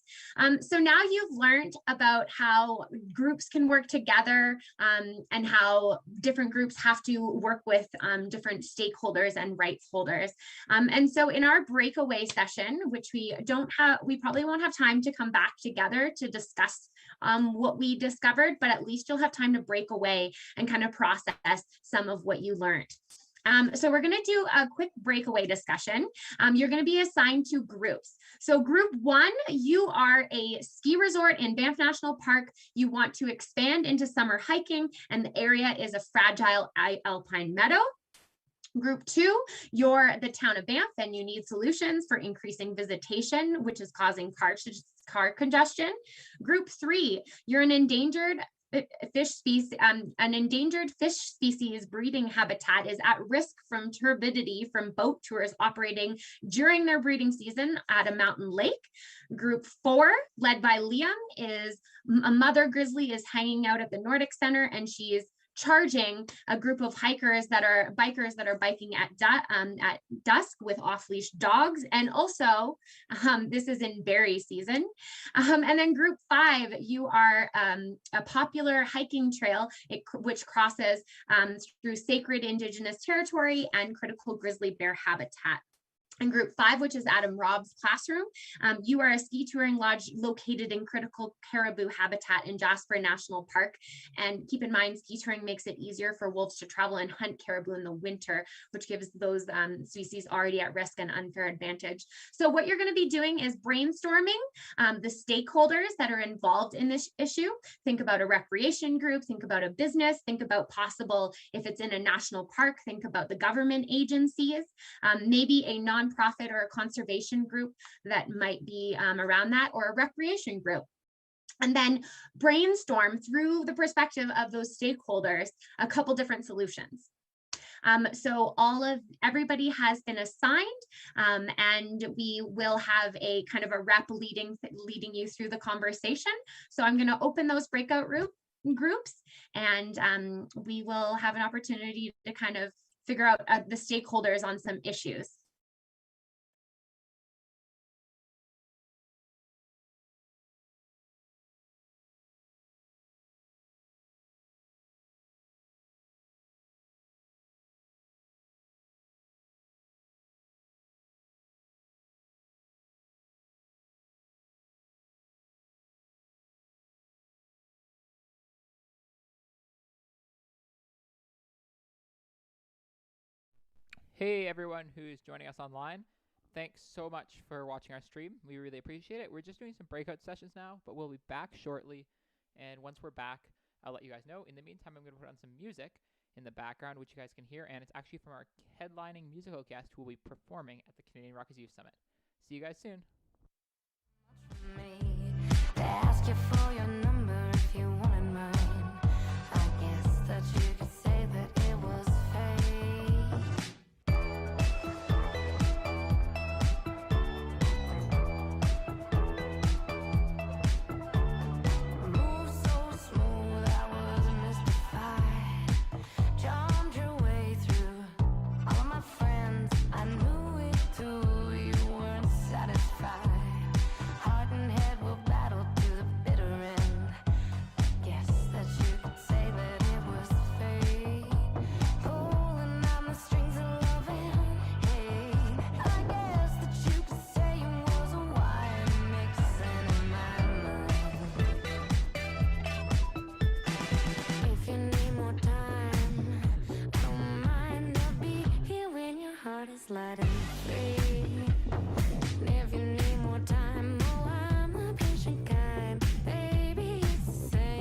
Speaker 3: So now you've learned about how groups can work together and how different groups have to work with different stakeholders and rights holders. And so in our breakaway session, which we probably won't have time to come back together to discuss what we discovered, but at least you'll have time to break away and kind of process some of what you learned. So we're going to do a quick breakaway discussion. You're going to be assigned to groups. So group 1, you are a ski resort in Banff National Park. You want to expand into summer hiking, and the area is a fragile alpine meadow. Group 2, you're the town of Banff and you need solutions for increasing visitation, which is causing car congestion. Group 3, you're an endangered fish species, an endangered fish species breeding habitat is at risk from turbidity from boat tours operating during their breeding season at a mountain lake. Group 4, led by Liam, is a mother grizzly is hanging out at the Nordic Center, and she is charging a group of bikers that are biking at dusk with off-leash dogs. And also, this is in berry season. And then group 5, you are a popular hiking trail which crosses through sacred indigenous territory and critical grizzly bear habitat. And group 5, which is Adam Rob's classroom, you are a ski touring lodge located in critical caribou habitat in Jasper National Park. And keep in mind, ski touring makes it easier for wolves to travel and hunt caribou in the winter, which gives those species already at risk an unfair advantage. So what you're going to be doing is brainstorming the stakeholders that are involved in this issue. Think about a recreation group, think about a business, think about possible, if it's in a national park, think about the government agencies, maybe a nonprofit or a conservation group that might be around that, or a recreation group. And then brainstorm through the perspective of those stakeholders a couple different solutions. So everybody has been assigned, and we will have a kind of a rep leading you through the conversation. So I'm going to open those breakout groups, and we will have an opportunity to kind of figure out the stakeholders on some issues.
Speaker 6: Hey everyone who's joining us online. Thanks so much for watching our stream. We really appreciate it. We're just doing some breakout sessions now, but we'll be back shortly. And once we're back, I'll let you guys know. In the meantime, I'm going to put on some music in the background, which you guys can hear. And it's actually from our headlining musical guest who will be performing at the Canadian Rockies Youth Summit. See you guys soon.
Speaker 7: They ask you for your number if you wanted mine. I guess that you could say that it was move so smooth, I was mystified. Jumped your way through all of my friends. I knew it too, you weren't satisfied. Heart and head will battle to the bitter end. Guess that you could say that it was fate, pulling on the strings of love and hate. I guess that you could say it was a wire mixing in my mind. If you need more time, I don't mind. I'll be here when your heart is light and free. And if you need more time, oh, I'm the patient kind. Baby, it's the same.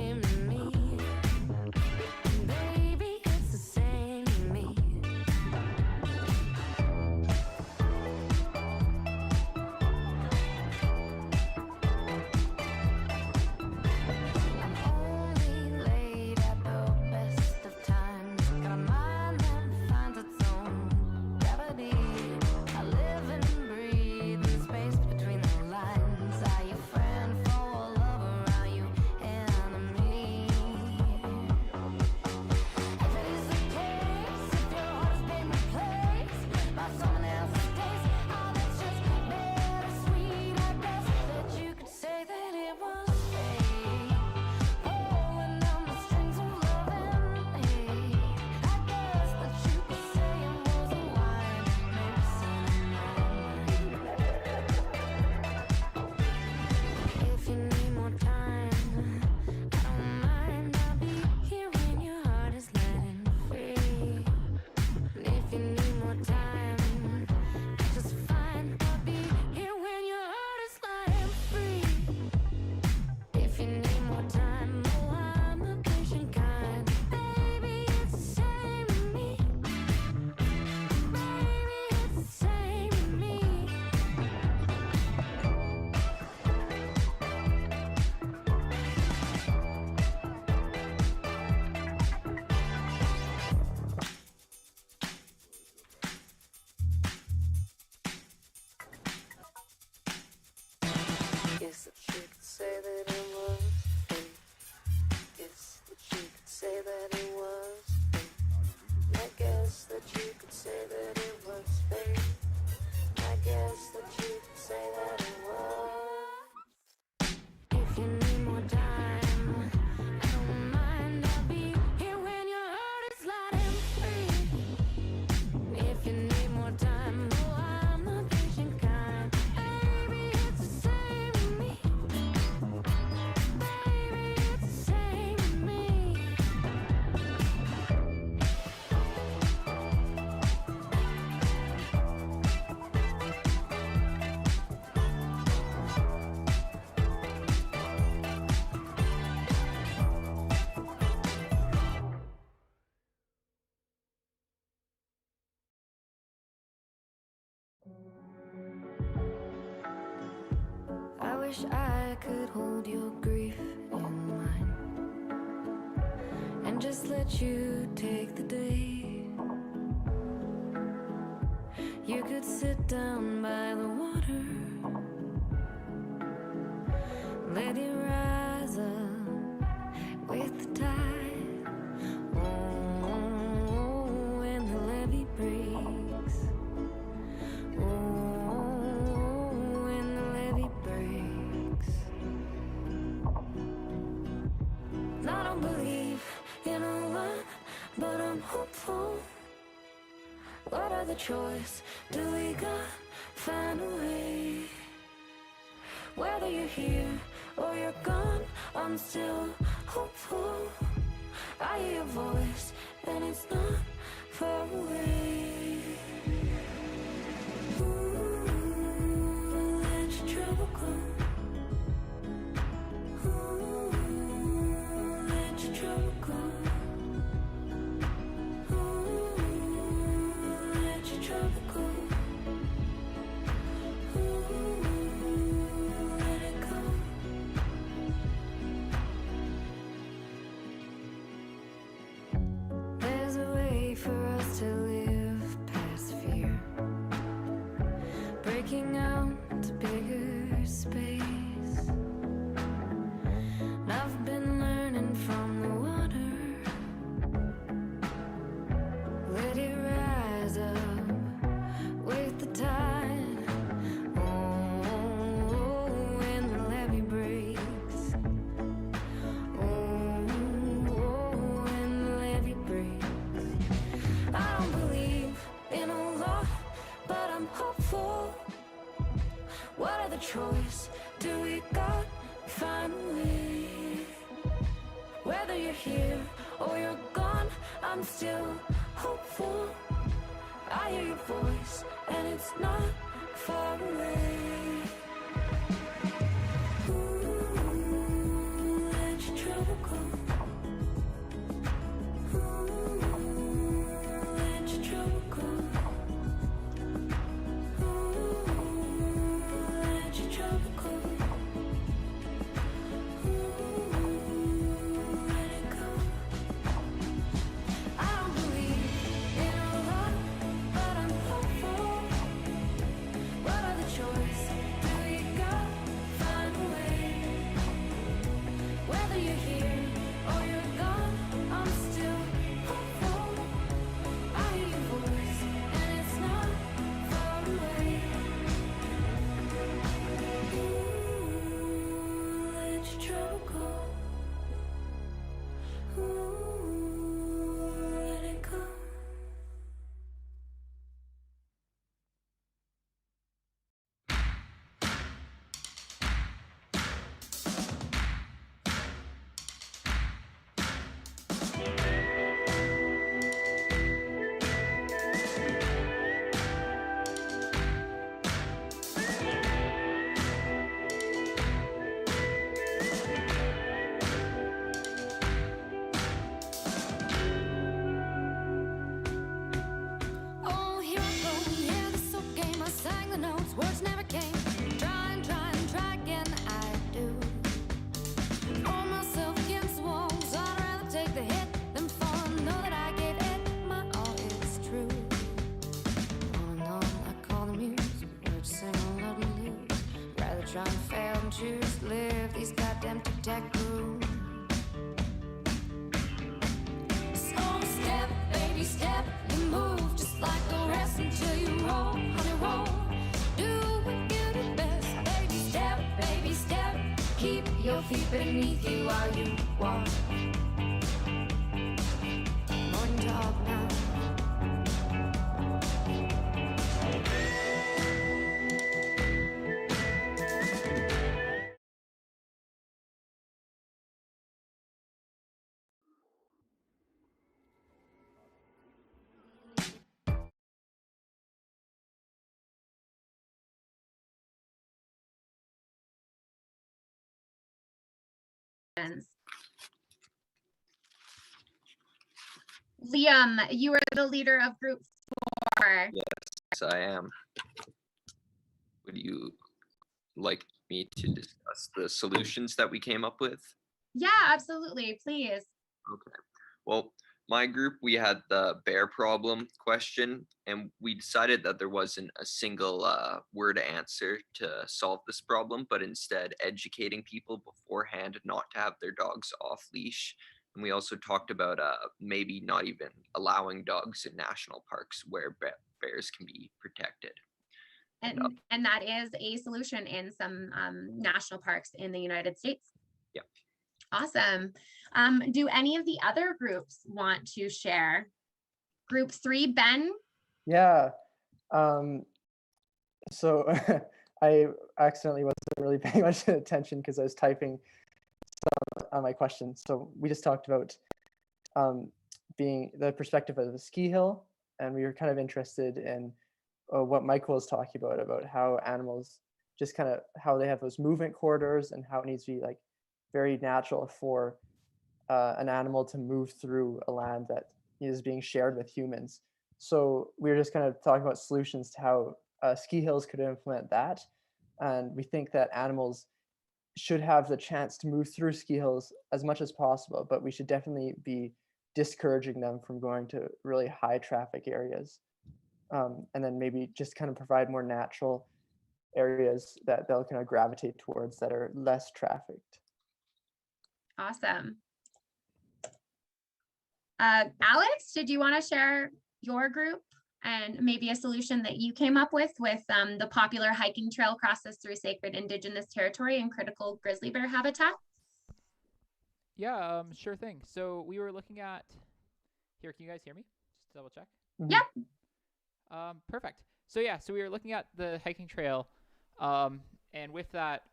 Speaker 7: guess that you could say that it was fate. Guess that you could say that it was fate. I guess that you could say that it was fate. I guess that you could say that it was. If you need more time, I don't mind. I'll be here when your heart is light and free. If you need more time, oh, I'm the patient kind. Baby, it's the same with me. Baby, it's the same with me. I wish I could hold your grief in mine and just let you take the day. You could sit down by the water, let it rise up with the tide. Oh, when the levee breaks. Oh, when the levee breaks. I don't believe in a lot, but I'm hopeful. What other choice do we got? Find a way. Whether you're here or you're gone, I'm still hopeful. I hear your voice, and it's not far away. Ooh, let your trouble go. Ooh, let your trouble go. Ooh, let your trouble go. Ooh, let it go. There's a way for us to live past fear, breaking out to bigger space. And I've been learning from the water. Let it rise up with the tide. Oh, when the levee breaks. Oh, when the levee breaks. I don't believe in a lot, but I'm hopeful. What other choice do we got? Find a way. Whether you're here or you're gone, I'm still hopeful. I hear your voice, and it's not far away. Ooh, let your trouble go. Ooh, let your trouble go. Ooh, let your trouble go. Ooh, let it go. I don't believe in a lot, but I'm hopeful. What other choice trying to fail and choose to live these goddamn tic-tac crew. So step, baby, step, you move just like the rest until you roll, honey, roll. Do what you do best, baby, step. Keep your feet beneath you while you walk. More than talk now.
Speaker 3: Liam, you are the leader of group 4.
Speaker 8: Yes, I am. Would you like me to discuss the solutions that we came up with?
Speaker 3: Yeah, absolutely. Please.
Speaker 8: Okay. Well, my group, we had the bear problem question, and we decided that there wasn't a single word answer to solve this problem, but instead educating people beforehand not to have their dogs off leash. And we also talked about maybe not even allowing dogs in national parks where bears can be protected.
Speaker 3: And that is a solution in some national parks in the United States.
Speaker 8: Yeah.
Speaker 3: Awesome. Do any of the other groups want to share? Group 3, Ben?
Speaker 2: Yeah. So I accidentally wasn't really paying much attention because I was typing some on my questions. So we just talked about being the perspective of the ski hill, and we were kind of interested in what Michael was talking about how animals just kind of how they have those movement corridors and how it needs to be like very natural for an animal to move through a land that is being shared with humans. So we were just kind of talking about solutions to how ski hills could implement that. And we think that animals should have the chance to move through ski hills as much as possible, but we should definitely be discouraging them from going to really high traffic areas. And then maybe just kind of provide more natural areas that they'll kind of gravitate towards that are less trafficked.
Speaker 3: Awesome. Alex, did you want to share your group and maybe a solution that you came up with the popular hiking trail crosses through sacred indigenous territory and critical grizzly bear habitat?
Speaker 6: Yeah, sure thing. So we were looking at here. Can you guys hear me? Just double check.
Speaker 2: Mhm.
Speaker 3: Yep.
Speaker 6: Perfect. So yeah, so we were looking at the hiking trail, and with that,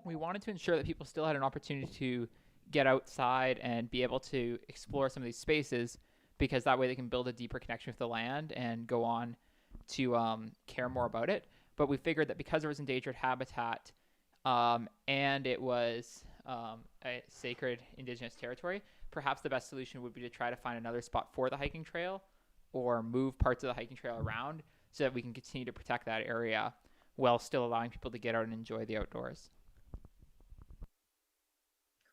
Speaker 6: we wanted to ensure that people still had an opportunity to get outside and be able to explore some of these spaces, because that way they can build a deeper connection with the land and go on to care more about it. But we figured that because there was endangered habitat and it was a sacred indigenous territory, perhaps the best solution would be to try to find another spot for the hiking trail or move parts of the hiking trail around so that we can continue to protect that area while still allowing people to get out and enjoy the outdoors.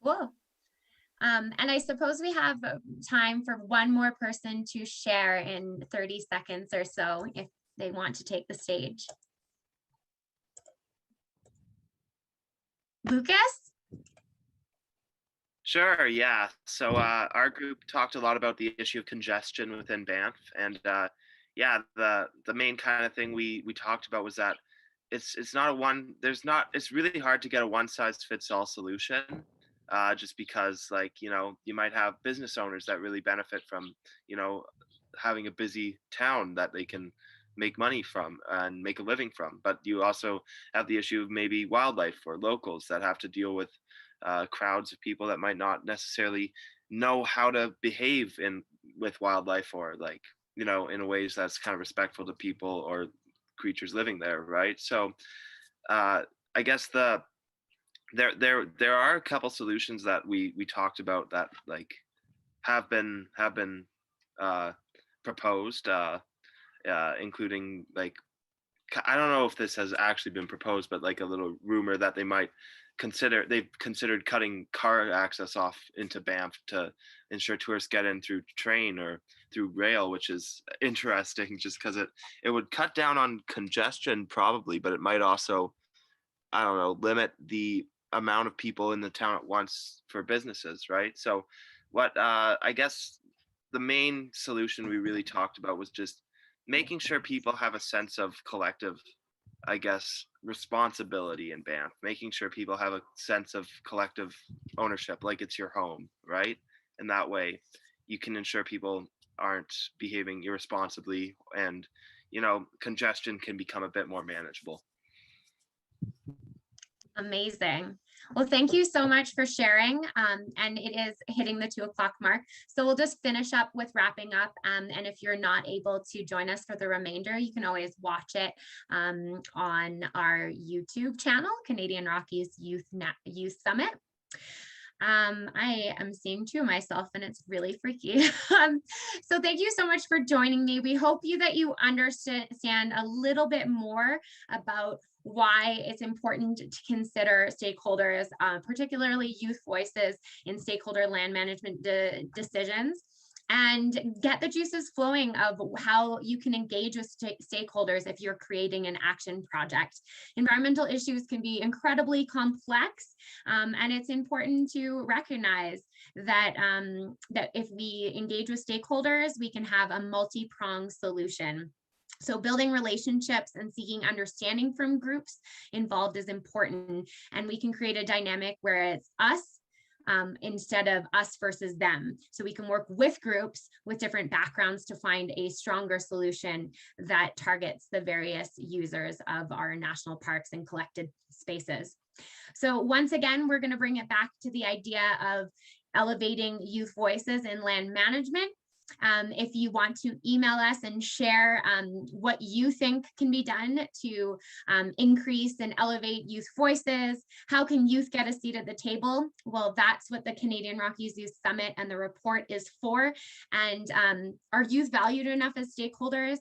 Speaker 3: Cool. And I suppose we have time for one more person to share in 30 seconds or so if they want to take the stage. Lucas?
Speaker 9: Sure, yeah. So our group talked a lot about the issue of congestion within Banff, and yeah, the main kind of thing we talked about was that it's not a one. It's really hard to get a one size fits all solution, just because you might have business owners that really benefit from having a busy town that they can make money from and make a living from, but you also have the issue of maybe wildlife or locals that have to deal with crowds of people that might not necessarily know how to behave with wildlife, or in a ways that's kind of respectful to people or creatures living there, right? So I guess there are a couple solutions that we talked about that have been proposed, including I don't know if this has actually been proposed, but a little rumor that they've considered cutting car access off into Banff to ensure tourists get in through train or through rail, which is interesting just because it would cut down on congestion probably, but it might also I don't know, limit the amount of people in the town at once for businesses, right? So what I guess the main solution we really talked about was just making sure people have a sense of collective, I guess, responsibility in Banff, making sure people have a sense of collective ownership, like it's your home, right? And that way you can ensure people aren't behaving irresponsibly, and, you know, congestion can become a bit more manageable.
Speaker 3: Amazing. Well, thank you so much for sharing. And it is hitting the 2 o'clock mark. So we'll just finish up with wrapping up. And if you're not able to join us for the remainder, you can always watch it on our YouTube channel, Canadian Rockies Youth Summit. I am seeing 2 of myself and it's really freaky. So thank you so much for joining me. We hope that you understand a little bit more about why it's important to consider stakeholders, particularly youth voices in stakeholder land management decisions, and get the juices flowing of how you can engage with stakeholders if you're creating an action project. Environmental issues can be incredibly complex, and it's important to recognize that, that if we engage with stakeholders, we can have a multi-pronged solution. So building relationships and seeking understanding from groups involved is important, and we can create a dynamic where it's us instead of us versus them. So we can work with groups with different backgrounds to find a stronger solution that targets the various users of our national parks and collected spaces. So once again, we're going to bring it back to the idea of elevating youth voices in land management. If you want to email us and share what you think can be done to increase and elevate youth voices, how can youth get a seat at the table? Well, that's what the Canadian Rockies Youth Summit and the report is for. And are youth valued enough as stakeholders?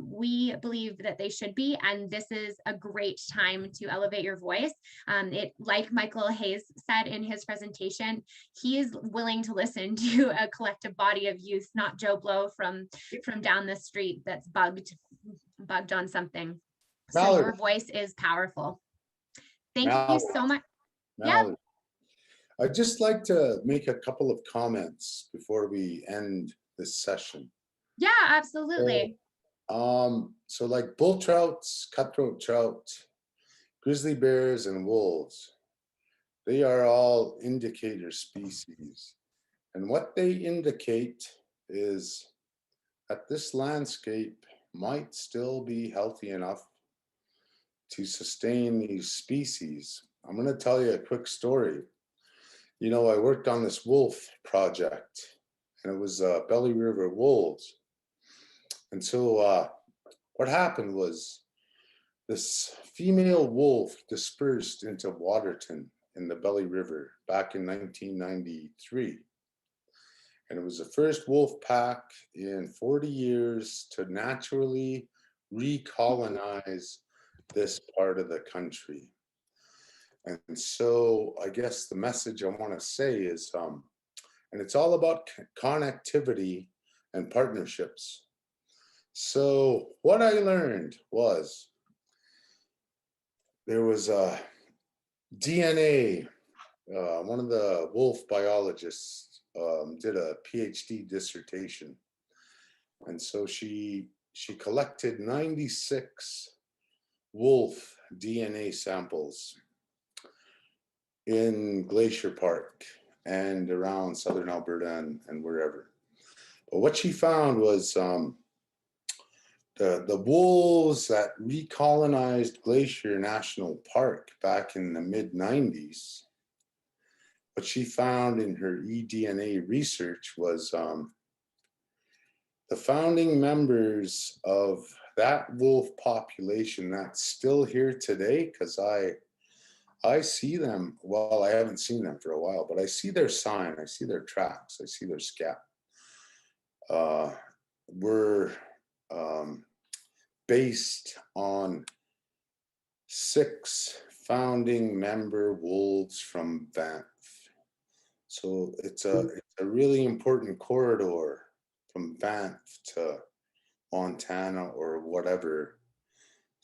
Speaker 3: We believe that they should be, and this is a great time to elevate your voice. Like Michael Hayes said in his presentation, he is willing to listen to a collective body of youth, not Joe Blow from down the street that's bugged on something. So
Speaker 1: Mallory.
Speaker 3: your voice is powerful. Thank
Speaker 1: Mallory.
Speaker 3: you so much.
Speaker 1: Mallory, I'd just like to make a couple of comments before we end this session.
Speaker 3: Yeah, absolutely.
Speaker 1: So like bull trouts, cutthroat trout, grizzly bears, and wolves, they are all indicator species. And what they indicate is that this landscape might still be healthy enough to sustain these species. I'm going to tell you a quick story. You know, I worked on this wolf project, and it was Belly River wolves. And so what happened was this female wolf dispersed into Waterton in the Belly River back in 1993. And it was the first wolf pack in 40 years to naturally recolonize this part of the country. And so I guess the message I want to say is, and it's all about connectivity and partnerships. So what I learned was there was a DNA, one of the wolf biologists did a PhD dissertation. And so she collected 96 wolf DNA samples in Glacier Park and around southern Alberta and wherever. But what she found was the wolves that recolonized Glacier National Park back in the mid-90s, what she found in her eDNA research was the founding members of that wolf population that's still here today, because I see them, well, I haven't seen them for a while, but I see their sign, I see their tracks, I see their scat. We're based on 6 founding member wolves from Banff. So it's a really important corridor from Banff to Montana or whatever.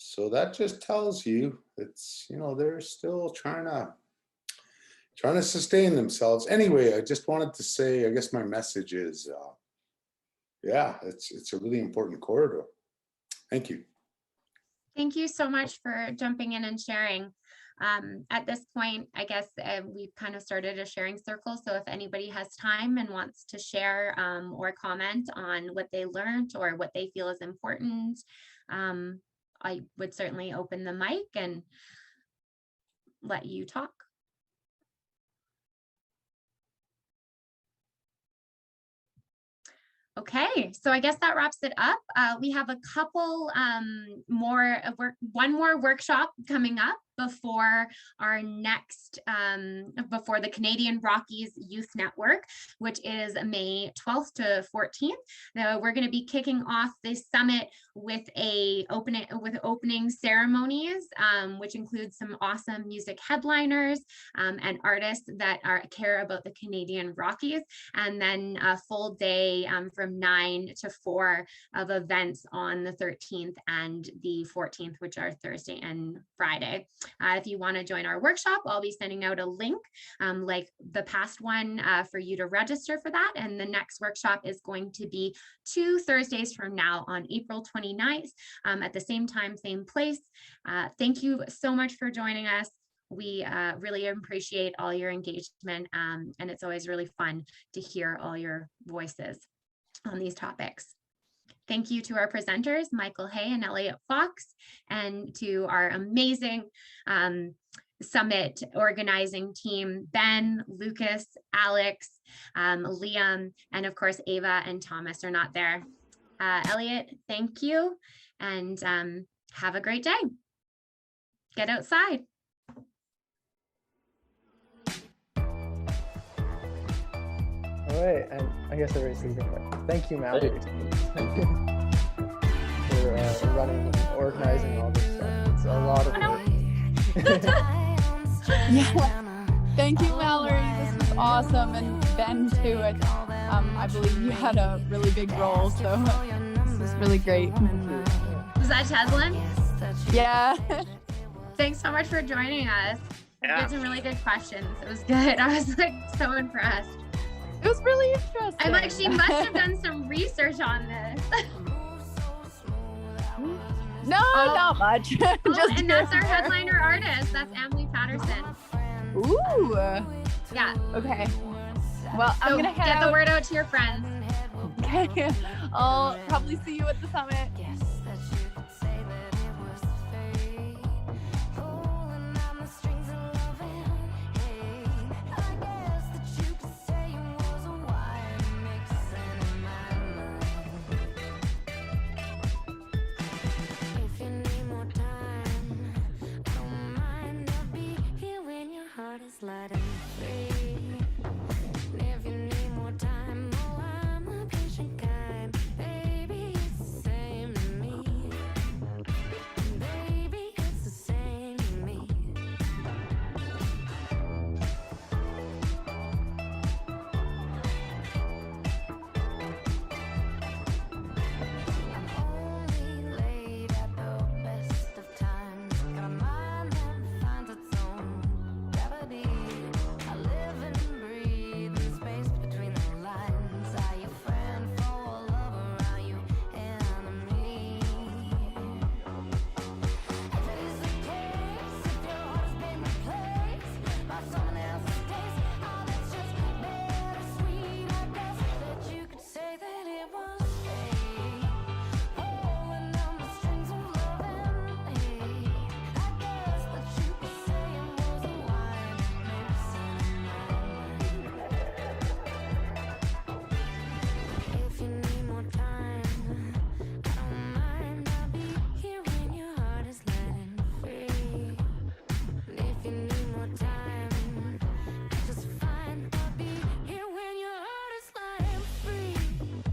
Speaker 1: So that just tells you it's, they're still trying to sustain themselves. Anyway, I just wanted to say, I guess my message is, yeah, it's a really important corridor. Thank you.
Speaker 3: Thank you so much for jumping in and sharing. At this point, I guess we've kind of started a sharing circle. So if anybody has time and wants to share or comment on what they learned or what they feel is important, I would certainly open the mic and let you talk. Okay, so I guess that wraps it up. We have a couple one more workshop coming up before our next, before the Canadian Rockies Youth Network, which is May 12th to 14th. We're going to be kicking off this summit with opening ceremonies, which includes some awesome music headliners and artists that care about the Canadian Rockies, and then a full day from 9 to 4 of events on the 13th and the 14th, which are Thursday and Friday. If you want to join our workshop, I'll be sending out a link like the past one for you to register for that. And the next workshop is going to be 2 Thursdays from now on April 29th at the same time, same place. Thank you so much for joining us. We really appreciate all your engagement, and it's always really fun to hear all your voices on these topics. Thank you to our presenters, Michael Hay and Elliot Fox, and to our amazing summit organizing team, Ben, Lucas, Alex, Liam, and of course, Ava and Thomas are not there. Elliot, thank you, and have a great day. Get outside.
Speaker 2: All right, and I guess everybody's leaving, but thank you, Mallory, for running and organizing all this stuff. It's a lot of work.
Speaker 4: Yeah. Thank you, Mallory. This was awesome, and Ben too. I believe you had a really big role, so this was really great.
Speaker 3: Was that Cheslin?
Speaker 4: Yeah.
Speaker 3: Thanks so much for joining us. We
Speaker 9: Yeah.
Speaker 3: had some really good questions. It was good. I was like so impressed.
Speaker 4: It was really interesting.
Speaker 3: I'm like, she must have done some research on this.
Speaker 4: No, not much.
Speaker 3: Oh, and that's our headliner artist. That's Emily Patterson.
Speaker 4: Ooh.
Speaker 3: Yeah.
Speaker 4: Okay. Well, I'm
Speaker 3: So
Speaker 4: gonna head
Speaker 3: get
Speaker 4: out.
Speaker 3: the word out to your friends.
Speaker 4: Okay. I'll probably see you at the summit.
Speaker 7: If you need more time, I don't mind. I'll be here when your heart is lighting